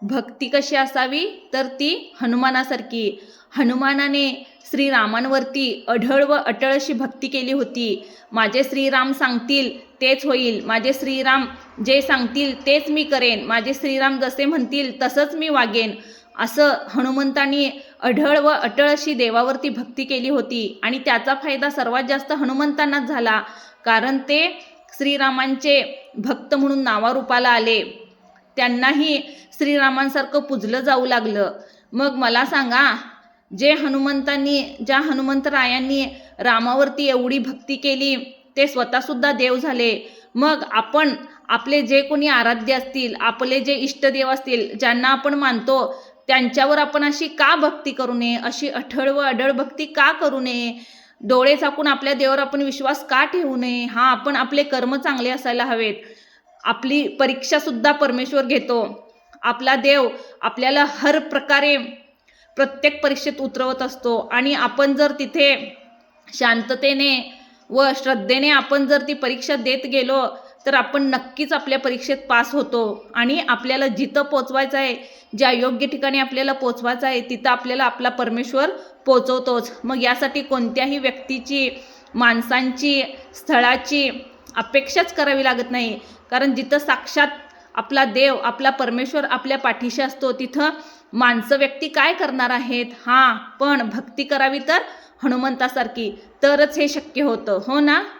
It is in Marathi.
भक्ती कशी असावी तर ती हनुमानासारखी. हनुमानाने श्रीरामांवरती अढळ व अटळ अशी भक्ती केली होती. माझे श्रीराम सांगतील तेच होईल, माझे श्रीराम जे सांगतील तेच मी करेन, माझे श्रीराम जसे म्हणतील तसंच मी वागेन, असं हनुमंतांनी अढळ व अटळ अशी देवावरती भक्ती केली होती. आणि त्याचा फायदा सर्वात जास्त हनुमंतांनाच झाला, कारण ते श्रीरामांचे भक्त म्हणून नावारूपाला आले. त्यांनाही श्रीरामांसारखं पूजलं जाऊ लागलं. मग मला सांगा, ज्या हनुमंतरायांनी रामावरती एवढी भक्ती केली ते स्वतःसुद्धा देव झाले. मग आपण आपले जे कोणी आराध्य असतील, आपले जे इष्टदेव असतील, ज्यांना आपण मानतो, त्यांच्यावर आपण अशी का भक्ती करू नये, अशी अढळ व अढळ भक्ती का करू नये, डोळे झाकून आपल्या देवावर आपण विश्वास का ठेवू नये. हा, आपण आपले कर्म चांगले असायला हवेत. आपली परीक्षासुद्धा परमेश्वर घेतो. आपला देव आपल्याला हर प्रकारे प्रत्येक परीक्षेत उतरवत असतो. आणि आपण जर तिथे शांततेने व श्रद्धेने आपण जर ती परीक्षा देत गेलो तर आपण नक्कीच आपल्या परीक्षेत पास होतो. आणि आपल्याला जिथं पोचवायचं आहे, ज्या योग्य ठिकाणी आपल्याला पोचवायचं आहे, तिथं आपल्याला आपला परमेश्वर पोचवतोच. मग यासाठी कोणत्याही व्यक्तीची, माणसांची, स्थळाची अपेक्षाच करावी लागत नाही. कारण जिथं साक्षात आपला देव, आपला परमेश्वर आपल्या पाठीशी असतो, तिथं माणसं व्यक्ती काय करणार आहेत. हां, पण भक्ती करावी तर हनुमंतासारखी, तरच हे शक्य होतं, हो ना.